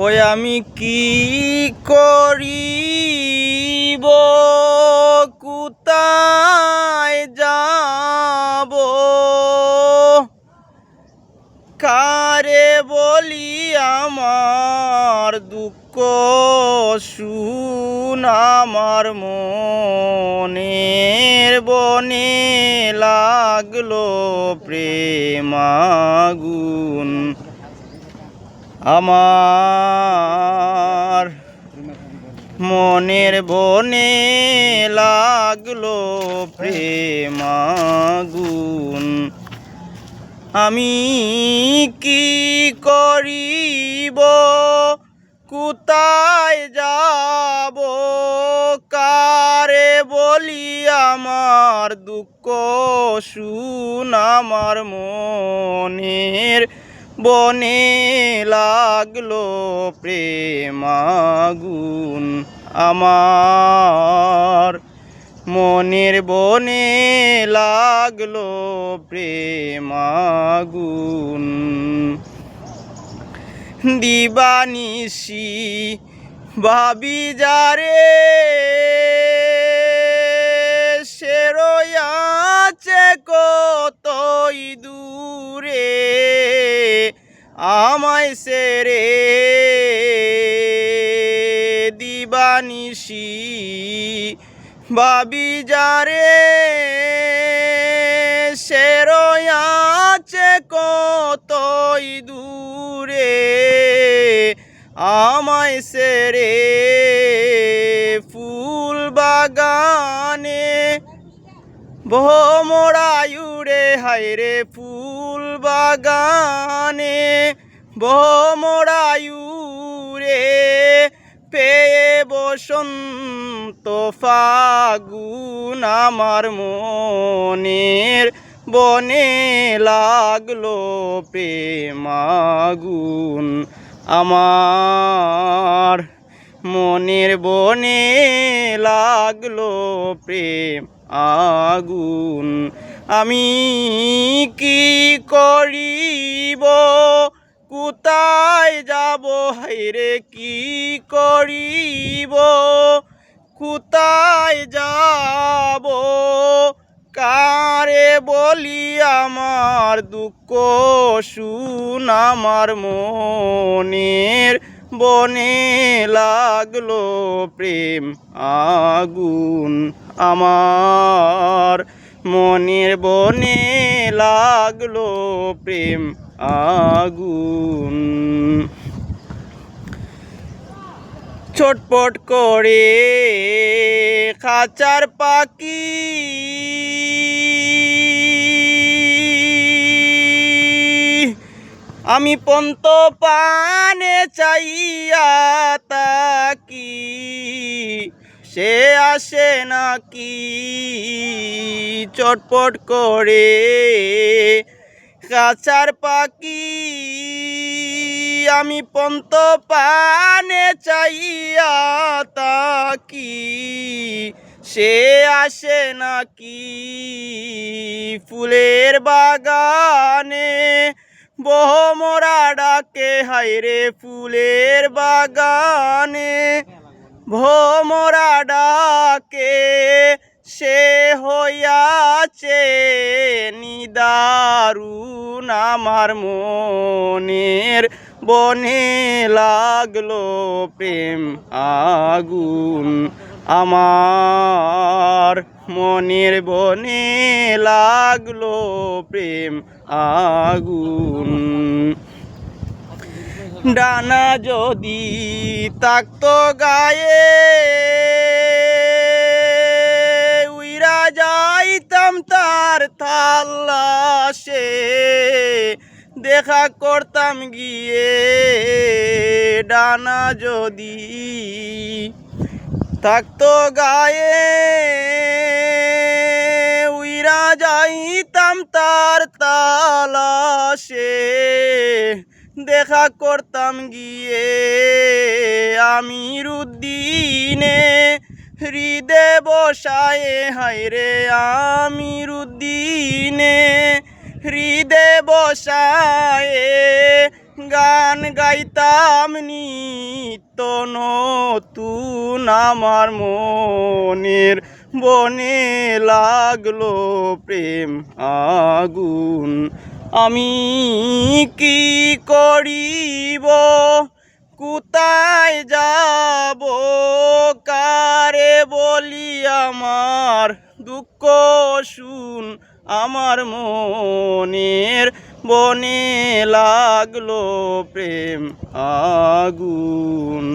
ওই আমি কি করিব, কোথায় যাব, কারে বলি আমার দুঃখ শুন, আমার মনের বনে লাগলো প্রেম আগুন। আমার মনের বনে লাগলো প্রেম আগুন। আমি কি করিব, কোথায় যাব, কারে বলি আমার দুঃখ শুন, আমার মনের বনে লাগলো প্রেম আগুন। আমার মনের বনে লাগলো প্রেম আগুন। দিবানিশি ভাবি যারে, সে রয়াছে কতই দূরে, আমায় সেরে দিবানিশি ভাবি যারে, সে রয়াছে কতই দূরে, আমায় সেরে ফুল বাগানে ভ্রমরায়ুরে, হায়রে ফুল বাগানে ভ্রমরায়ুরে, পেয়ে বসন্ত ফাগুন, আমার মনের বনে লাগলো প্রেম আগুন। আমার মনের বনে লাগলো প্রেম আগুন। আমি কি করিব, কোথায় যাব, হায়রে কি করিব, কোথায় যাব, কারে বলি আমার দুঃখ শুন, আমার মনের বনে লাগলো প্রেম আগুন। আমার মনের বনে লাগলো প্রেম আগুন। ছটপট করে খাঁচার পাখি, আমি পন্ত পানে চাইয়া তাকি, সে আসে নাকি। চটপট করে খাঁচার পাখি, আমি পন্ত পানে চাইয়া তাকি, সে আসে নাকি। ফুলের বাগানে ভ্রমরা ডাকে, হায়রে ফুলের বাগানে ভ্রমরা ডাকে, সে হইয়াছে নিদারুণ, আমার মনের বনে লাগলো প্রেম আগুন। আমার মনের বনে লাগলো প্রেম আগুন। ডানা যদি থাকতো গায়ে, উইরা যাইতাম তার তাল্লাশে, দেখা করতাম গিয়ে। ডানা যদি থাকতো গায়ে, উইরা যাইতাম তার তালাশে, দেখা করতাম গিয়ে। আমিরুদ্দিনে হৃদে বসায়ে, হায়রে আমিরুদ্দিনে হৃদে বসায়ে, গান গাইতাম নিত্য নতুন আমার মনের বনে লাগলো প্রেম আগুন আমি কি করিব কোথায় যাব কারে বলি আমার দুঃখ শুন আমার মনের বনে লাগলো প্রেম আগুন